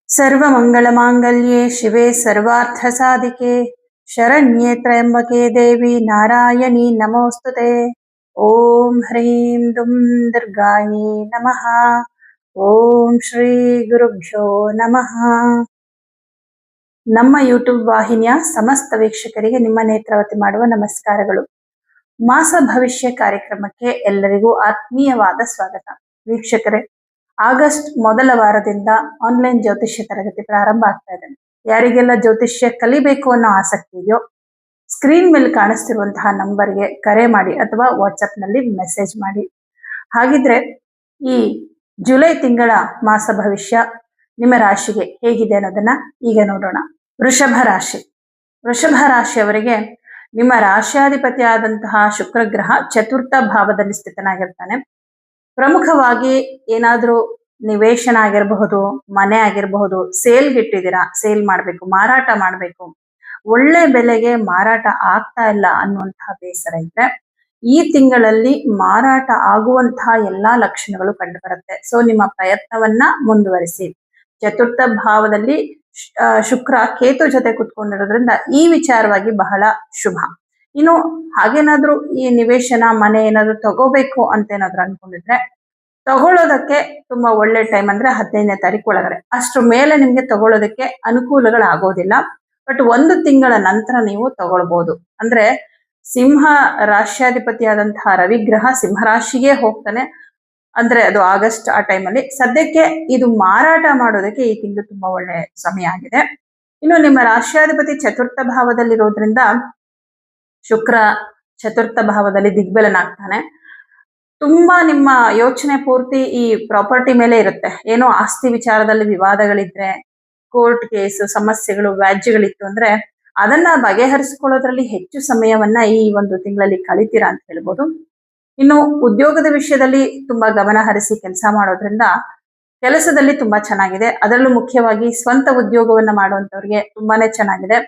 सर्वमङ्गलमाङ्गल्ये शिवे सर्वार्थसाधिके शरण्ये त्र्यम्बके देवी नारायणी नमोस्तुते। ओम ह्रीं दुं दुर्गायै नमः। ಓಂ ಶ್ರೀ ಗುರುಭ್ಯೋ ನಮಃ. ನಮ್ಮ ಯೂಟ್ಯೂಬ್ ವಾಹಿನಿಯ ಸಮಸ್ತ ವೀಕ್ಷಕರಿಗೆ ನಿಮ್ಮ ನೇತ್ರಾವತಿ ಮಾಡುವ ನಮಸ್ಕಾರಗಳು. ಮಾಸ ಭವಿಷ್ಯ ಕಾರ್ಯಕ್ರಮಕ್ಕೆ ಎಲ್ಲರಿಗೂ ಆತ್ಮೀಯವಾದ ಸ್ವಾಗತ. ವೀಕ್ಷಕರೇ, ಆಗಸ್ಟ್ ಮೊದಲ ವಾರದಿಂದ ಆನ್ಲೈನ್ ಜ್ಯೋತಿಷ್ಯ ತರಗತಿ ಪ್ರಾರಂಭ ಆಗ್ತಾ ಇದೆ. ಯಾರಿಗೆಲ್ಲ ಜ್ಯೋತಿಷ್ಯ ಕಲಿಬೇಕು ಅನ್ನೋ ಆಸಕ್ತಿ ಇದೆಯೋ ಸ್ಕ್ರೀನ್ ಮೇಲೆ ಕಾಣಿಸ್ತಿರುವಂತಹ ನಂಬರ್ಗೆ ಕರೆ ಮಾಡಿ ಅಥವಾ ವಾಟ್ಸಪ್ ನಲ್ಲಿ ಮೆಸೇಜ್ ಮಾಡಿ. ಹಾಗಿದ್ರೆ ಈ ಜುಲೈ ತಿಂಗಳ ಮಾಸ ಭವಿಷ್ಯ ನಿಮ್ಮ ರಾಶಿಗೆ ಹೇಗಿದೆ ಅನ್ನೋದನ್ನ ಈಗ ನೋಡೋಣ. ವೃಷಭ ರಾಶಿ. ವೃಷಭ ರಾಶಿಯವರಿಗೆ ನಿಮ್ಮ ರಾಶ್ಯಾಧಿಪತಿ ಆದಂತಹ ಶುಕ್ರ ಗ್ರಹ ಚತುರ್ಥ ಭಾವದಲ್ಲಿ ಸ್ಥಿತನಾಗಿರ್ತಾನೆ. ಪ್ರಮುಖವಾಗಿ ಏನಾದ್ರೂ ನಿವೇಶನ ಆಗಿರಬಹುದು, ಮನೆ ಆಗಿರಬಹುದು, ಸೇಲ್ಗಿಟ್ಟಿದ್ದೀರಾ, ಸೇಲ್ ಮಾಡ್ಬೇಕು, ಮಾರಾಟ ಮಾಡ್ಬೇಕು, ಒಳ್ಳೆ ಬೆಲೆಗೆ ಮಾರಾಟ ಆಗ್ತಾ ಇಲ್ಲ ಅನ್ನುವಂತಹ ಬೇಸರ ಇದ್ರೆ ಈ ತಿಂಗಳಲ್ಲಿ ಮಾರಾಟ ಆಗುವಂತಹ ಎಲ್ಲಾ ಲಕ್ಷಣಗಳು ಕಂಡು ಬರುತ್ತೆ. ಸೊ ನಿಮ್ಮ ಪ್ರಯತ್ನವನ್ನ ಮುಂದುವರಿಸಿ. ಚತುರ್ಥ ಭಾವದಲ್ಲಿ ಶುಕ್ರ ಕೇತು ಜೊತೆ ಕುತ್ಕೊಂಡಿರೋದ್ರಿಂದ ಈ ವಿಚಾರವಾಗಿ ಬಹಳ ಶುಭ. ಇನ್ನು ಹಾಗೇನಾದ್ರೂ ಈ ನಿವೇಶನ ಮನೆ ಏನಾದ್ರು ತಗೋಬೇಕು ಅಂತ ಏನಾದ್ರು ಅನ್ಕೊಂಡಿದ್ರೆ ತಗೊಳ್ಳೋದಕ್ಕೆ ತುಂಬಾ ಒಳ್ಳೆ ಟೈಮ್ ಅಂದ್ರೆ 15ನೇ ತಾರೀಕು ಒಳಗಡೆ. ಅಷ್ಟ್ರ ಮೇಲೆ ನಿಮ್ಗೆ ತಗೊಳ್ಳೋದಕ್ಕೆ ಅನುಕೂಲಗಳಾಗೋದಿಲ್ಲ. ಬಟ್ 1 ತಿಂಗಳ ನಂತರ ನೀವು ತಗೊಳ್ಬಹುದು. ಅಂದ್ರೆ ಸಿಂಹ ರಾಶ್ಯಾಧಿಪತಿ ಆದಂತಹ ರವಿಗ್ರಹ ಸಿಂಹರಾಶಿಗೆ ಹೋಗ್ತಾನೆ. ಅಂದ್ರೆ ಅದು ಆಗಸ್ಟ್ ಆ ಟೈಮಲ್ಲಿ. ಸದ್ಯಕ್ಕೆ ಇದು ಮಾರಾಟ ಮಾಡೋದಕ್ಕೆ ಈ ತಿಂಗಳು ತುಂಬಾ ಒಳ್ಳೆ ಸಮಯ ಆಗಿದೆ. ಇನ್ನು ನಿಮ್ಮ ರಾಶ್ಯಾಧಿಪತಿ ಚತುರ್ಥ ಭಾವದಲ್ಲಿರೋದ್ರಿಂದ ಶುಕ್ರ ಚತುರ್ಥ ಭಾವದಲ್ಲಿ ದಿಗ್ಬಲನಾಗ್ತಾನೆ. ತುಂಬಾ ನಿಮ್ಮ ಯೋಚನೆ ಪೂರ್ತಿ ಈ ಪ್ರಾಪರ್ಟಿ ಮೇಲೆ ಇರುತ್ತೆ. ಏನೋ ಆಸ್ತಿ ವಿಚಾರದಲ್ಲಿ ವಿವಾದಗಳಿದ್ರೆ, ಕೋರ್ಟ್ ಕೇಸ್ ಸಮಸ್ಯೆಗಳು ವ್ಯಾಜ್ಯಗಳಿತ್ತು ಅಂದ್ರೆ ಅದನ್ನ ಬಗೆಹರಿಸ್ಕೊಳ್ಳೋದ್ರಲ್ಲಿ ಹೆಚ್ಚು ಸಮಯವನ್ನ ಈ 1 ತಿಂಗಳಲ್ಲಿ ಕಳಿತೀರಾ ಅಂತ ಹೇಳ್ಬೋದು. ಇನ್ನು ಉದ್ಯೋಗದ ವಿಷಯದಲ್ಲಿ ತುಂಬಾ ಗಮನ ಹರಿಸಿ ಕೆಲಸ ಮಾಡೋದ್ರಿಂದ ಕೆಲಸದಲ್ಲಿ ತುಂಬಾ ಚೆನ್ನಾಗಿದೆ. ಅದರಲ್ಲೂ ಮುಖ್ಯವಾಗಿ ಸ್ವಂತ ಉದ್ಯೋಗವನ್ನ ಮಾಡುವಂತವ್ರಿಗೆ ತುಂಬಾನೇ ಚೆನ್ನಾಗಿದೆ.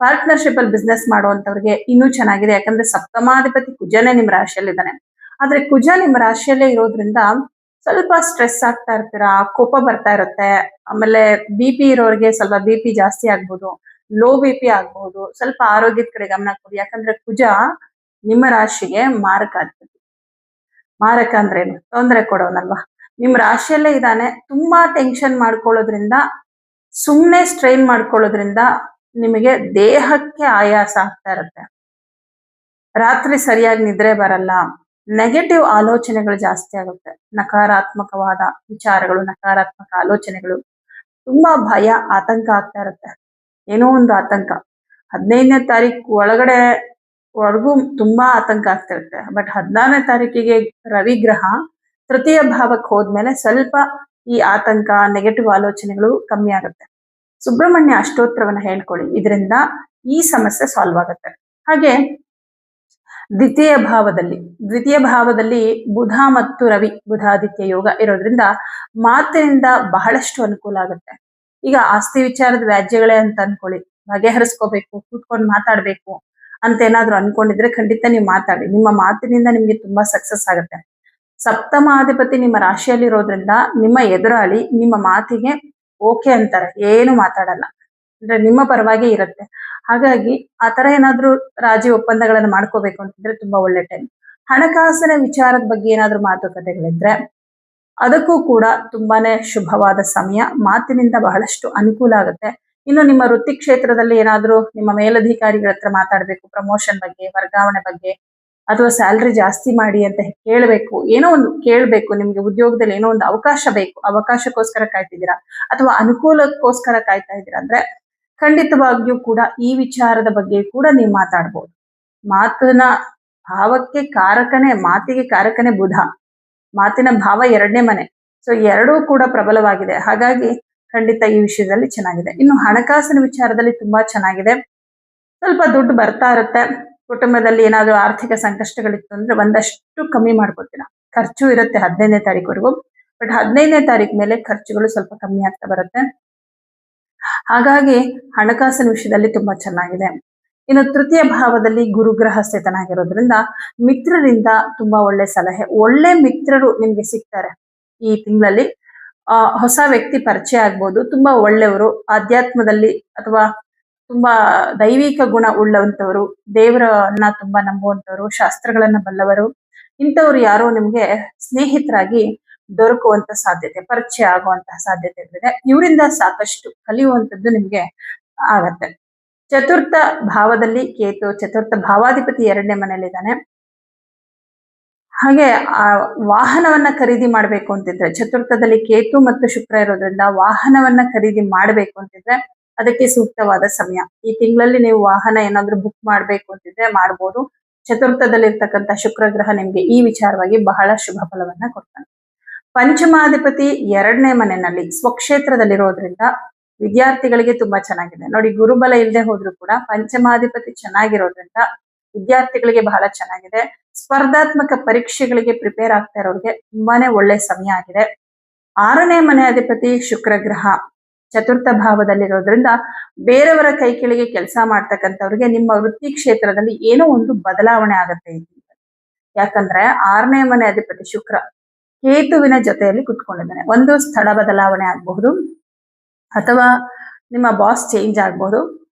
ಪಾರ್ಟ್ನರ್ಶಿಪ್ ಅಲ್ಲಿ ಬಿಸ್ನೆಸ್ ಮಾಡುವಂತವ್ರಿಗೆ ಇನ್ನೂ ಚೆನ್ನಾಗಿದೆ. ಯಾಕಂದ್ರೆ ಸಪ್ತಮಾಧಿಪತಿ ಕುಜನೇ ನಿಮ್ ರಾಶಿಯಲ್ಲಿದ್ದಾನೆ. ಆದ್ರೆ ಕುಜ ನಿಮ್ಮ ರಾಶಿಯಲ್ಲೇ ಇರೋದ್ರಿಂದ ಸ್ವಲ್ಪ ಸ್ಟ್ರೆಸ್ ಆಗ್ತಾ ಇರ್ತೀರಾ, ಕೋಪ ಬರ್ತಾ ಇರುತ್ತೆ. ಆಮೇಲೆ BP ಇರೋರಿಗೆ ಸ್ವಲ್ಪ BP ಜಾಸ್ತಿ ಆಗ್ಬೋದು, ಲೋ BP ಆಗ್ಬಹುದು. ಸ್ವಲ್ಪ ಆರೋಗ್ಯದ ಕಡೆ ಗಮನ ಕೊಡಿ. ಯಾಕಂದ್ರೆ ಕುಜ ನಿಮ್ಮ ರಾಶಿಗೆ ಮಾರಕ ಅಧಿಪತಿ. ಮಾರಕ ಅಂದ್ರೇನು? ತೊಂದರೆ ಕೊಡೋನಲ್ವಾ. ನಿಮ್ ರಾಶಿಯಲ್ಲೇ ಇದ್ದಾನೆ. ತುಂಬಾ ಟೆನ್ಷನ್ ಮಾಡ್ಕೊಳ್ಳೋದ್ರಿಂದ, ಸುಮ್ನೆ ಸ್ಟ್ರೈನ್ ಮಾಡ್ಕೊಳ್ಳೋದ್ರಿಂದ ನಿಮಗೆ ದೇಹಕ್ಕೆ ಆಯಾಸ ಆಗ್ತಾ ಇರುತ್ತೆ. ರಾತ್ರಿ ಸರಿಯಾಗಿ ನಿದ್ರೆ ಬರಲ್ಲ. ನೆಗೆಟಿವ್ ಆಲೋಚನೆಗಳು ಜಾಸ್ತಿ ಆಗುತ್ತೆ. ನಕಾರಾತ್ಮಕವಾದ ವಿಚಾರಗಳು, ನಕಾರಾತ್ಮಕ ಆಲೋಚನೆಗಳು, ತುಂಬಾ ಭಯ ಆತಂಕ ಆಗ್ತಾ ಇರುತ್ತೆ. ಏನೋ ಒಂದು ಆತಂಕ 15ನೇ ತಾರೀಕು ಒಳವರೆಗೂ ತುಂಬಾ ಆತಂಕ ಆಗ್ತಿರುತ್ತೆ. ಬಟ್ 16ನೇ ತಾರೀಕಿಗೆ ರವಿಗ್ರಹ ತೃತೀಯ ಭಾವಕ್ಕೆ ಹೋದ್ಮೇಲೆ ಸ್ವಲ್ಪ ಈ ಆತಂಕ ನೆಗೆಟಿವ್ ಆಲೋಚನೆಗಳು ಕಮ್ಮಿ ಆಗುತ್ತೆ. ಸುಬ್ರಹ್ಮಣ್ಯ ಅಷ್ಟೋತ್ತರವನ್ನ ಹೇಳ್ಕೊಳ್ಳಿ, ಇದರಿಂದ ಈ ಸಮಸ್ಯೆ ಸಾಲ್ವ್ ಆಗುತ್ತೆ. ಹಾಗೆ ದ್ವಿತೀಯ ಭಾವದಲ್ಲಿ ಬುಧ ಮತ್ತು ರವಿ, ಬುಧಾದಿತ್ಯ ಯೋಗ ಇರೋದ್ರಿಂದ ಮಾತಿನಿಂದ ಬಹಳಷ್ಟು ಅನುಕೂಲ ಆಗುತ್ತೆ. ಈಗ ಆಸ್ತಿ ವಿಚಾರದ ವ್ಯಾಜ್ಯಗಳೇ ಅಂತ ಅನ್ಕೊಳ್ಳಿ, ಬಗೆಹರಿಸ್ಕೋಬೇಕು, ಕೂತ್ಕೊಂಡು ಮಾತಾಡ್ಬೇಕು ಅಂತ ಏನಾದ್ರು ಅನ್ಕೊಂಡಿದ್ರೆ ಖಂಡಿತ ನೀವು ಮಾತಾಡಿ. ನಿಮ್ಮ ಮಾತಿನಿಂದ ನಿಮ್ಗೆ ತುಂಬಾ ಸಕ್ಸಸ್ ಆಗುತ್ತೆ. ಸಪ್ತಮಾಧಿಪತಿ ನಿಮ್ಮ ರಾಶಿಯಲ್ಲಿ ಇರೋದ್ರಿಂದ ನಿಮ್ಮ ಎದುರಾಳಿ ನಿಮ್ಮ ಮಾತಿಗೆ ಓಕೆ ಅಂತಾರೆ, ಏನು ಮಾತಾಡಲ್ಲ. ಅಂದ್ರೆ ನಿಮ್ಮ ಪರವಾಗಿ ಇರುತ್ತೆ. ಹಾಗಾಗಿ ಆತರ ಏನಾದ್ರೂ ರಾಜಿ ಒಪ್ಪಂದಗಳನ್ನ ಮಾಡ್ಕೋಬೇಕು ಅಂತಂದ್ರೆ ತುಂಬಾ ಒಳ್ಳೆ ಟೈಮ್. ಹಣಕಾಸಿನ ವಿಚಾರದ ಬಗ್ಗೆ ಏನಾದ್ರೂ ಮಾತುಕತೆಗಳಿದ್ರೆ ಅದಕ್ಕೂ ಕೂಡ ತುಂಬಾನೇ ಶುಭವಾದ ಸಮಯ. ಮಾತಿನಿಂದ ಬಹಳಷ್ಟು ಅನುಕೂಲ ಆಗುತ್ತೆ. ಇನ್ನು ನಿಮ್ಮ ವೃತ್ತಿ ಕ್ಷೇತ್ರದಲ್ಲಿ ಏನಾದ್ರೂ ನಿಮ್ಮ ಮೇಲಧಿಕಾರಿಗಳ ಹತ್ರ ಮಾತಾಡ್ಬೇಕು, ಪ್ರಮೋಷನ್ ಬಗ್ಗೆ, ವರ್ಗಾವಣೆ ಬಗ್ಗೆ, ಅಥವಾ ಸ್ಯಾಲ್ರಿ ಜಾಸ್ತಿ ಮಾಡಿ ಅಂತ ಕೇಳಬೇಕು, ಏನೋ ಒಂದು ಕೇಳಬೇಕು. ನಿಮ್ಗೆ ಉದ್ಯೋಗದಲ್ಲಿ ಏನೋ ಒಂದು ಅವಕಾಶ ಬೇಕು, ಅವಕಾಶಕ್ಕೋಸ್ಕರ ಕಾಯ್ತಿದ್ದೀರಾ ಅಥವಾ ಅನುಕೂಲಕ್ಕೋಸ್ಕರ ಕಾಯ್ತಾ ಇದ್ದೀರಾ ಅಂದ್ರೆ ಖಂಡಿತವಾಗಿಯೂ ಕೂಡ ಈ ವಿಚಾರದ ಬಗ್ಗೆ ಕೂಡ ನೀವು ಮಾತಾಡ್ಬೋದು. ಮಾತಿನ ಭಾವಕ್ಕೆ ಕಾರಕನೇ, ಮಾತಿಗೆ ಕಾರಕನೇ ಬುಧ. ಮಾತಿನ ಭಾವ 2ನೇ ಮನೆ. ಸೊ ಎರಡೂ ಕೂಡ ಪ್ರಬಲವಾಗಿದೆ. ಹಾಗಾಗಿ ಖಂಡಿತ ಈ ವಿಷಯದಲ್ಲಿ ಚೆನ್ನಾಗಿದೆ. ಇನ್ನು ಹಣಕಾಸಿನ ವಿಚಾರದಲ್ಲಿ ತುಂಬಾ ಚೆನ್ನಾಗಿದೆ. ಸ್ವಲ್ಪ ದುಡ್ಡು ಬರ್ತಾ ಇರುತ್ತೆ. ಕುಟುಂಬದಲ್ಲಿ ಏನಾದ್ರೂ ಆರ್ಥಿಕ ಸಂಕಷ್ಟಗಳಿತ್ತು ಅಂದ್ರೆ ಒಂದಷ್ಟು ಕಮ್ಮಿ ಮಾಡ್ಕೊತೀರಾ. ಖರ್ಚು ಇರುತ್ತೆ 15ನೇ ತಾರೀಕುವರೆಗೂ. ಬಟ್ 15ನೇ ತಾರೀಕು ಮೇಲೆ ಖರ್ಚುಗಳು ಸ್ವಲ್ಪ ಕಮ್ಮಿ ಆಗ್ತಾ ಬರುತ್ತೆ. ಹಾಗಾಗಿ ಹಣಕಾಸಿನ ವಿಷಯದಲ್ಲಿ ತುಂಬಾ ಚೆನ್ನಾಗಿದೆ. ಇನ್ನು ತೃತೀಯ ಭಾವದಲ್ಲಿ ಗುರುಗ್ರಹ ಸ್ಥಿತನಾಗಿರೋದ್ರಿಂದ ಮಿತ್ರರಿಂದ ತುಂಬಾ ಒಳ್ಳೆ ಸಲಹೆ, ಒಳ್ಳೆ ಮಿತ್ರರು ನಿಮ್ಗೆ ಸಿಗ್ತಾರೆ ಈ ತಿಂಗಳಲ್ಲಿ. ಹೊಸ ವ್ಯಕ್ತಿ ಪರಿಚಯ ಆಗ್ಬೋದು. ತುಂಬಾ ಒಳ್ಳೆಯವರು, ಆಧ್ಯಾತ್ಮದಲ್ಲಿ ಅಥವಾ ತುಂಬಾ ದೈವಿಕ ಗುಣ ಉಳ್ಳಂತವರು, ದೇವರನ್ನ ತುಂಬಾ ನಂಬುವಂತವರು, ಶಾಸ್ತ್ರಗಳನ್ನ ಬಲ್ಲವರು, ಇಂಥವ್ರು ಯಾರೋ ನಿಮ್ಗೆ ಸ್ನೇಹಿತರಾಗಿ ದೊರಕುವಂತ ಸಾಧ್ಯತೆ, ಪರಿಚಯ ಆಗುವಂತಹ ಸಾಧ್ಯತೆಗಳಿದೆ. ಇವರಿಂದ ಸಾಕಷ್ಟು ಕಲಿಯುವಂತದ್ದು ನಿಮ್ಗೆ ಆಗತ್ತೆ. ಚತುರ್ಥ ಭಾವದಲ್ಲಿ ಕೇತು, ಚತುರ್ಥ ಭಾವಾಧಿಪತಿ 2ನೇ ಮನೆಯಲ್ಲಿದ್ದಾನೆ. ಹಾಗೆ ಆ ವಾಹನವನ್ನ ಖರೀದಿ ಮಾಡ್ಬೇಕು ಅಂತಿದ್ರೆ, ಚತುರ್ಥದಲ್ಲಿ ಕೇತು ಮತ್ತು ಶುಕ್ರ ಇರೋದ್ರಿಂದ ವಾಹನವನ್ನ ಖರೀದಿ ಮಾಡ್ಬೇಕು ಅಂತಿದ್ರೆ ಅದಕ್ಕೆ ಸೂಕ್ತವಾದ ಸಮಯ. ಈ ತಿಂಗಳಲ್ಲಿ ನೀವು ವಾಹನ ಏನಾದ್ರೂ ಬುಕ್ ಮಾಡ್ಬೇಕು ಅಂತಿದ್ರೆ ಮಾಡ್ಬೋದು. ಚತುರ್ಥದಲ್ಲಿರ್ತಕ್ಕಂಥ ಶುಕ್ರ ಗ್ರಹ ನಿಮ್ಗೆ ಈ ವಿಚಾರವಾಗಿ ಬಹಳ ಶುಭ ಫಲವನ್ನ ಕೊಡ್ತಾನೆ. ಪಂಚಮಾಧಿಪತಿ 2ನೇ ಮನೆಯಲ್ಲಿ ಸ್ವಕ್ಷೇತ್ರದಲ್ಲಿರೋದ್ರಿಂದ ವಿದ್ಯಾರ್ಥಿಗಳಿಗೆ ತುಂಬಾ ಚೆನ್ನಾಗಿದೆ. ನೋಡಿ, ಗುರುಬಲ ಇಲ್ಲದೆ ಹೋದ್ರು ಕೂಡ ಪಂಚಮಾಧಿಪತಿ ಚೆನ್ನಾಗಿರೋದ್ರಿಂದ ವಿದ್ಯಾರ್ಥಿಗಳಿಗೆ ಬಹಳ ಚೆನ್ನಾಗಿದೆ. ಸ್ಪರ್ಧಾತ್ಮಕ ಪರೀಕ್ಷೆಗಳಿಗೆ ಪ್ರಿಪೇರ್ ಆಗ್ತಾ ಇರೋರಿಗೆ ತುಂಬಾನೇ ಒಳ್ಳೆ ಸಮಯ ಆಗಿದೆ. 6ನೇ ಮನೆ ಅಧಿಪತಿ ಶುಕ್ರ ಗ್ರಹ ಚತುರ್ಥ ಭಾವದಲ್ಲಿರೋದ್ರಿಂದ ಬೇರೆಯವರ ಕೈ ಕೆಳಗೆ ಕೆಲಸ ಮಾಡ್ತಕ್ಕಂಥವ್ರಿಗೆ ನಿಮ್ಮ ವೃತ್ತಿ ಕ್ಷೇತ್ರದಲ್ಲಿ ಏನೋ ಒಂದು ಬದಲಾವಣೆ ಆಗುತ್ತೆ. ಯಾಕಂದ್ರೆ 6ನೇ ಮನೆ ಅಧಿಪತಿ ಶುಕ್ರ ಕೇತುವಿನ ಜೊತೆಯಲ್ಲಿ ಕುತ್ಕೊಂಡಿದ್ದಾನೆ. ಒಂದು ಸ್ಥಳ ಬದಲಾವಣೆ ಆಗಬಹುದು, ಅಥವಾ ನಿಮ್ಮ ಬಾಸ್ ಚೇಂಜ್ ಆಗ್ಬಹುದು,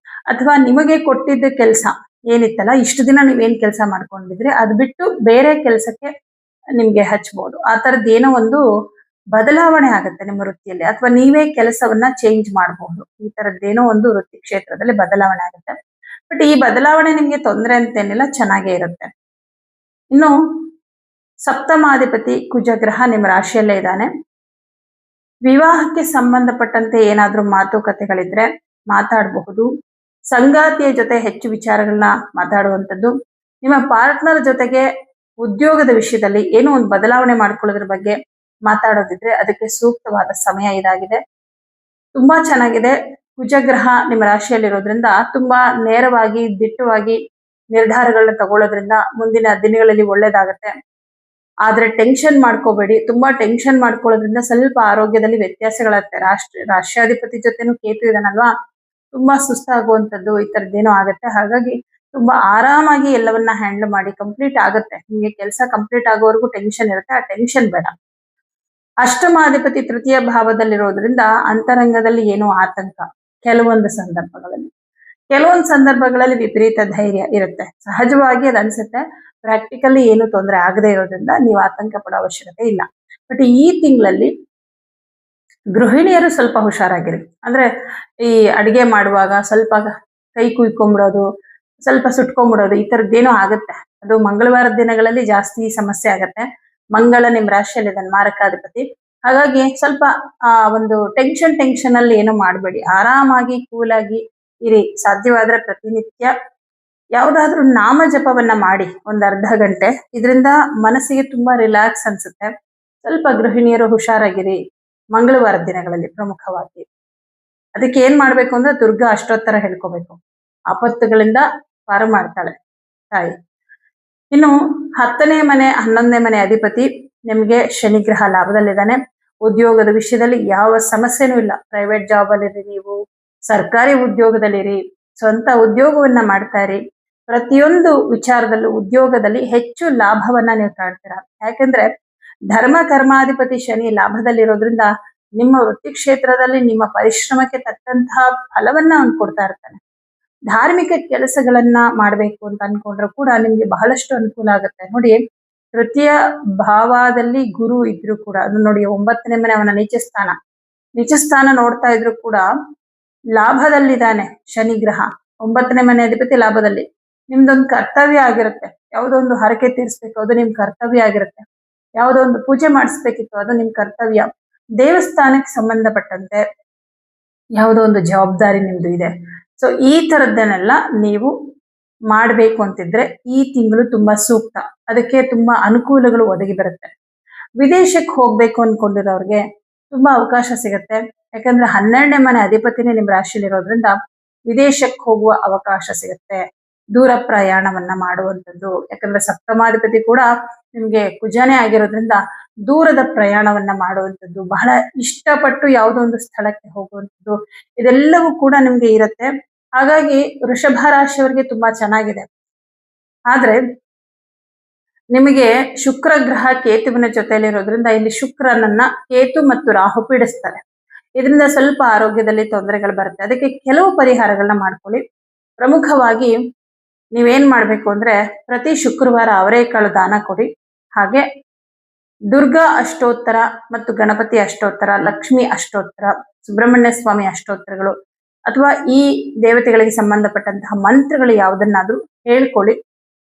ಅಥವಾ ನಿಮಗೆ ಕೊಟ್ಟಿದ್ದ ಕೆಲಸ ಏನಿತ್ತಲ್ಲ, ಇಷ್ಟು ದಿನ ನೀವೇನ್ ಕೆಲಸ ಮಾಡ್ಕೊಂಡಿದ್ರೆ ಅದು ಬಿಟ್ಟು ಬೇರೆ ಕೆಲಸಕ್ಕೆ ನಿಮ್ಗೆ ಹಚ್ಬಹುದು. ಆ ತರದ್ ಏನೋ ಒಂದು ಬದಲಾವಣೆ ಆಗುತ್ತೆ ನಿಮ್ಮ ವೃತ್ತಿಯಲ್ಲಿ, ಅಥವಾ ನೀವೇ ಕೆಲಸವನ್ನ ಚೇಂಜ್ ಮಾಡಬಹುದು. ಈ ತರದ್ದೇನೋ ಒಂದು ವೃತ್ತಿ ಕ್ಷೇತ್ರದಲ್ಲಿ ಬದಲಾವಣೆ ಆಗುತ್ತೆ. ಬಟ್ ಈ ಬದಲಾವಣೆ ನಿಮ್ಗೆ ತೊಂದರೆ ಅಂತೇನಿಲ್ಲ, ಚೆನ್ನಾಗೇ ಇರುತ್ತೆ. ಇನ್ನು ಸಪ್ತಮಾಧಿಪತಿ ಕುಜಗ್ರಹ ನಿಮ್ಮ ರಾಶಿಯಲ್ಲೇ ಇದ್ದಾನೆ. ವಿವಾಹಕ್ಕೆ ಸಂಬಂಧಪಟ್ಟಂತೆ ಏನಾದ್ರೂ ಮಾತುಕತೆಗಳಿದ್ರೆ ಮಾತಾಡಬಹುದು. ಸಂಗಾತಿಯ ಜೊತೆ ಹೆಚ್ಚು ವಿಚಾರಗಳನ್ನ ಮಾತಾಡುವಂಥದ್ದು. ನಿಮ್ಮ ಪಾರ್ಟ್ನರ್ ಜೊತೆಗೆ ಉದ್ಯೋಗದ ವಿಷಯದಲ್ಲಿ ಏನೋ ಒಂದು ಬದಲಾವಣೆ ಮಾಡ್ಕೊಳ್ಳೋದ್ರ ಬಗ್ಗೆ ಮಾತಾಡೋದಿದ್ರೆ ಅದಕ್ಕೆ ಸೂಕ್ತವಾದ ಸಮಯ ಇದಾಗಿದೆ. ತುಂಬಾ ಚೆನ್ನಾಗಿದೆ. ಕುಜಗ್ರಹ ನಿಮ್ಮ ರಾಶಿಯಲ್ಲಿರೋದ್ರಿಂದ ತುಂಬಾ ನೇರವಾಗಿ, ದಿಟ್ಟವಾಗಿ ನಿರ್ಧಾರಗಳನ್ನ ತಗೊಳ್ಳೋದ್ರಿಂದ ಮುಂದಿನ ದಿನಗಳಲ್ಲಿ ಒಳ್ಳೇದಾಗತ್ತೆ. ಆದ್ರೆ ಟೆನ್ಷನ್ ಮಾಡ್ಕೋಬೇಡಿ. ತುಂಬಾ ಟೆನ್ಷನ್ ಮಾಡ್ಕೊಳ್ಳೋದ್ರಿಂದ ಸ್ವಲ್ಪ ಆರೋಗ್ಯದಲ್ಲಿ ವ್ಯತ್ಯಾಸಗಳಾಗುತ್ತೆ. ರಾಷ್ಟ್ರಾಧಿಪತಿ ಜೊತೆನೂ ಕೇತು ಇದಾನಲ್ವಾ, ತುಂಬಾ ಸುಸ್ತಾಗುವಂಥದ್ದು ಈ ತರದ್ದೇನೋ ಆಗತ್ತೆ. ಹಾಗಾಗಿ ತುಂಬಾ ಆರಾಮಾಗಿ ಎಲ್ಲವನ್ನ ಹ್ಯಾಂಡಲ್ ಮಾಡಿ. ಕಂಪ್ಲೀಟ್ ಆಗತ್ತೆ, ನಿಮ್ಗೆ ಕೆಲಸ ಕಂಪ್ಲೀಟ್ ಆಗೋವರೆಗೂ ಟೆನ್ಷನ್ ಇರುತ್ತೆ, ಆ ಟೆನ್ಷನ್ ಬೇಡ. ಅಷ್ಟಮಾಧಿಪತಿ ತೃತೀಯ ಭಾವದಲ್ಲಿರೋದ್ರಿಂದ ಅಂತರಂಗದಲ್ಲಿ ಏನೋ ಆತಂಕ. ಕೆಲವೊಂದು ಸಂದರ್ಭಗಳಲ್ಲಿ ವಿಪರೀತ ಧೈರ್ಯ ಇರುತ್ತೆ, ಸಹಜವಾಗಿ ಅದು ಅನ್ಸುತ್ತೆ. ಪ್ರಾಕ್ಟಿಕಲಿ ಏನು ತೊಂದರೆ ಆಗದೆ ಇರೋದ್ರಿಂದ ನೀವು ಆತಂಕ ಪಡೋ ಅವಶ್ಯಕತೆ ಇಲ್ಲ. ಬಟ್ ಈ ತಿಂಗಳಲ್ಲಿ ಗೃಹಿಣಿಯರು ಸ್ವಲ್ಪ ಹುಷಾರಾಗಿರಿ. ಅಂದ್ರೆ ಈ ಅಡಿಗೆ ಮಾಡುವಾಗ ಸ್ವಲ್ಪ ಕೈ ಕುಯ್ಕೊಂಡ್ಬಿಡೋದು, ಸ್ವಲ್ಪ ಸುಟ್ಕೊಂಡ್ಬಿಡೋದು, ಈ ತರದ್ದೇನೋ ಆಗುತ್ತೆ. ಅದು ಮಂಗಳವಾರದ ದಿನಗಳಲ್ಲಿ ಜಾಸ್ತಿ ಸಮಸ್ಯೆ ಆಗತ್ತೆ. ಮಂಗಳ ನಿಮ್ ರಾಶಿಯಲ್ಲಿ ಇದ್ದಾನೆ, ಮಾರಕಾಧಿಪತಿ. ಹಾಗಾಗಿ ಸ್ವಲ್ಪ ಒಂದು ಟೆನ್ಷನ್ ಅಲ್ಲಿ ಏನೋ ಮಾಡಬೇಡಿ. ಆರಾಮಾಗಿ ಕೂಲಾಗಿ ಇರಿ. ಸಾಧ್ಯವಾದ್ರೆ ಪ್ರತಿನಿತ್ಯ ಯಾವ್ದಾದ್ರೂ ನಾಮ ಜಪವನ್ನ ಮಾಡಿ ಒಂದ್ ಅರ್ಧ ಗಂಟೆ. ಇದರಿಂದ ಮನಸ್ಸಿಗೆ ತುಂಬಾ ರಿಲ್ಯಾಕ್ಸ್ ಅನ್ಸುತ್ತೆ. ಸ್ವಲ್ಪ ಗೃಹಿಣಿಯರು ಹುಷಾರಾಗಿರಿ ಮಂಗಳವಾರದ ದಿನಗಳಲ್ಲಿ ಪ್ರಮುಖವಾಗಿ. ಅದಕ್ಕೆ ಏನ್ ಮಾಡ್ಬೇಕು ಅಂದ್ರೆ ದುರ್ಗಾ ಅಷ್ಟೋತ್ತರ ಹೇಳ್ಕೋಬೇಕು. ಆಪತ್ತುಗಳಿಂದ ಪಾರು ಮಾಡ್ತಾಳೆ ತಾಯಿ. ಇನ್ನು 10ನೇ ಮನೆ 11ನೇ ಮನೆ ಅಧಿಪತಿ ನಿಮ್ಗೆ ಶನಿಗ್ರಹ ಲಾಭದಲ್ಲಿದ್ದಾನೆ. ಉದ್ಯೋಗದ ವಿಷಯದಲ್ಲಿ ಯಾವ ಸಮಸ್ಯೆನೂ ಇಲ್ಲ. ಪ್ರೈವೇಟ್ ಜಾಬ್ ಅಲ್ಲಿರಿ, ನೀವು ಸರ್ಕಾರಿ ಉದ್ಯೋಗದಲ್ಲಿರಿ, ಸ್ವಂತ ಉದ್ಯೋಗವನ್ನ ಮಾಡ್ತಾ ಇರಿ. ಪ್ರತಿಯೊಂದು ವಿಚಾರದಲ್ಲೂ ಉದ್ಯೋಗದಲ್ಲಿ ಹೆಚ್ಚು ಲಾಭವನ್ನ ನೀವು ಕಾಣ್ತೀರಾ. ಯಾಕೆಂದ್ರೆ ಧರ್ಮ ಕರ್ಮಾಧಿಪತಿ ಶನಿ ಲಾಭದಲ್ಲಿರೋದ್ರಿಂದ ನಿಮ್ಮ ವೃತ್ತಿ ಕ್ಷೇತ್ರದಲ್ಲಿ ನಿಮ್ಮ ಪರಿಶ್ರಮಕ್ಕೆ ತಕ್ಕಂತಹ ಫಲವನ್ನ ಅವ್ನು ಕೊಡ್ತಾ ಇರ್ತಾನೆ. ಧಾರ್ಮಿಕ ಕೆಲಸಗಳನ್ನ ಮಾಡ್ಬೇಕು ಅಂತ ಅನ್ಕೊಂಡ್ರು ಕೂಡ ನಿಮ್ಗೆ ಬಹಳಷ್ಟು ಅನುಕೂಲ ಆಗುತ್ತೆ. ನೋಡಿ, ತೃತೀಯ ಭಾವದಲ್ಲಿ ಗುರು ಇದ್ರು ಕೂಡ, ಅದು ನೋಡಿ 9ನೇ ಮನೆ ಅವನ ನೀಚ ಸ್ಥಾನ ನೋಡ್ತಾ ಇದ್ರು ಕೂಡ ಲಾಭದಲ್ಲಿದ್ದಾನೆ ಶನಿ ಗ್ರಹ. 9ನೇ ಮನೆ ಅಧಿಪತಿ ಲಾಭದಲ್ಲಿ. ನಿಮ್ದೊಂದು ಕರ್ತವ್ಯ ಆಗಿರುತ್ತೆ. ಯಾವುದೋ ಒಂದು ಹರಕೆ ತೀರಿಸ್ಬೇಕು, ಅದು ನಿಮ್ ಕರ್ತವ್ಯ ಆಗಿರುತ್ತೆ. ಯಾವುದೋ ಒಂದು ಪೂಜೆ ಮಾಡಿಸ್ಬೇಕಿತ್ತು, ಅದು ನಿಮ್ ಕರ್ತವ್ಯ. ದೇವಸ್ಥಾನಕ್ಕೆ ಸಂಬಂಧಪಟ್ಟಂತೆ ಯಾವುದೋ ಒಂದು ಜವಾಬ್ದಾರಿ ನಿಮ್ದು ಇದೆ. ಸೊ ಈ ತರದ್ದನ್ನೆಲ್ಲ ನೀವು ಮಾಡ್ಬೇಕು ಅಂತಿದ್ರೆ ಈ ತಿಂಗಳು ತುಂಬಾ ಸೂಕ್ತ. ಅದಕ್ಕೆ ತುಂಬಾ ಅನುಕೂಲಗಳು ಒದಗಿ ಬರುತ್ತೆ. ವಿದೇಶಕ್ಕೆ ಹೋಗ್ಬೇಕು ಅನ್ಕೊಂಡಿರೋರ್ಗೆ ತುಂಬಾ ಅವಕಾಶ ಸಿಗತ್ತೆ. ಯಾಕಂದ್ರೆ 12ನೇ ಮನೆ ಅಧಿಪತಿನೇ ನಿಮ್ ರಾಶಿಲಿರೋದ್ರಿಂದ ವಿದೇಶಕ್ಕೆ ಹೋಗುವ ಅವಕಾಶ ಸಿಗತ್ತೆ. ದೂರ ಪ್ರಯಾಣವನ್ನ ಮಾಡುವಂಥದ್ದು. ಯಾಕಂದ್ರೆ ಸಪ್ತಮಾಧಿಪತಿ ಕೂಡ ನಿಮ್ಗೆ ಕುಜನೇ ಆಗಿರೋದ್ರಿಂದ ದೂರದ ಪ್ರಯಾಣವನ್ನ ಮಾಡುವಂಥದ್ದು, ಬಹಳ ಇಷ್ಟಪಟ್ಟು ಯಾವುದೋ ಒಂದು ಸ್ಥಳಕ್ಕೆ ಹೋಗುವಂಥದ್ದು, ಇದೆಲ್ಲವೂ ಕೂಡ ನಿಮ್ಗೆ ಇರುತ್ತೆ. ಹಾಗಾಗಿ ವೃಷಭ ರಾಶಿಯವರಿಗೆ ತುಂಬಾ ಚೆನ್ನಾಗಿದೆ. ಆದ್ರೆ ನಿಮಗೆ ಶುಕ್ರ ಗ್ರಹ ಕೇತುವಿನ ಜೊತೆಯಲ್ಲಿರೋದ್ರಿಂದ ಇಲ್ಲಿ ಶುಕ್ರನನ್ನ ಕೇತು ಮತ್ತು ರಾಹು ಪೀಡಿಸ್ತಾರೆ. ಇದರಿಂದ ಸ್ವಲ್ಪ ಆರೋಗ್ಯದಲ್ಲಿ ತೊಂದರೆಗಳು ಬರುತ್ತೆ. ಅದಕ್ಕೆ ಕೆಲವು ಪರಿಹಾರಗಳನ್ನ ಮಾಡ್ಕೊಳ್ಳಿ. ಪ್ರಮುಖವಾಗಿ ನೀವೇನ್ ಮಾಡ್ಬೇಕು ಅಂದ್ರೆ ಪ್ರತಿ ಶುಕ್ರವಾರ ಅವರೇಕಾಳು ದಾನ ಕೊಡಿ. ಹಾಗೆ ದುರ್ಗಾ ಅಷ್ಟೋತ್ತರ ಮತ್ತು ಗಣಪತಿ ಅಷ್ಟೋತ್ತರ, ಲಕ್ಷ್ಮಿ ಅಷ್ಟೋತ್ತರ, ಸುಬ್ರಹ್ಮಣ್ಯ ಸ್ವಾಮಿ ಅಷ್ಟೋತ್ತರಗಳು ಅಥವಾ ಈ ದೇವತೆಗಳಿಗೆ ಸಂಬಂಧಪಟ್ಟಂತಹ ಮಂತ್ರಗಳು ಯಾವುದನ್ನಾದ್ರೂ ಹೇಳ್ಕೊಳ್ಳಿ.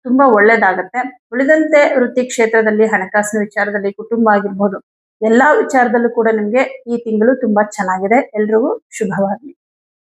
ತುಂಬಾ ಒಳ್ಳೇದಾಗತ್ತೆ. ಉಳಿದಂತೆ ವೃತ್ತಿ ಕ್ಷೇತ್ರದಲ್ಲಿ, ಹಣಕಾಸಿನ ವಿಚಾರದಲ್ಲಿ, ಕುಟುಂಬ ಆಗಿರ್ಬೋದು, ಎಲ್ಲಾ ವಿಚಾರದಲ್ಲೂ ಕೂಡ ನಿಮ್ಗೆ ಈ ತಿಂಗಳು ತುಂಬಾ ಚೆನ್ನಾಗಿದೆ. ಎಲ್ರಿಗೂ ಶುಭವಾಗಲಿ.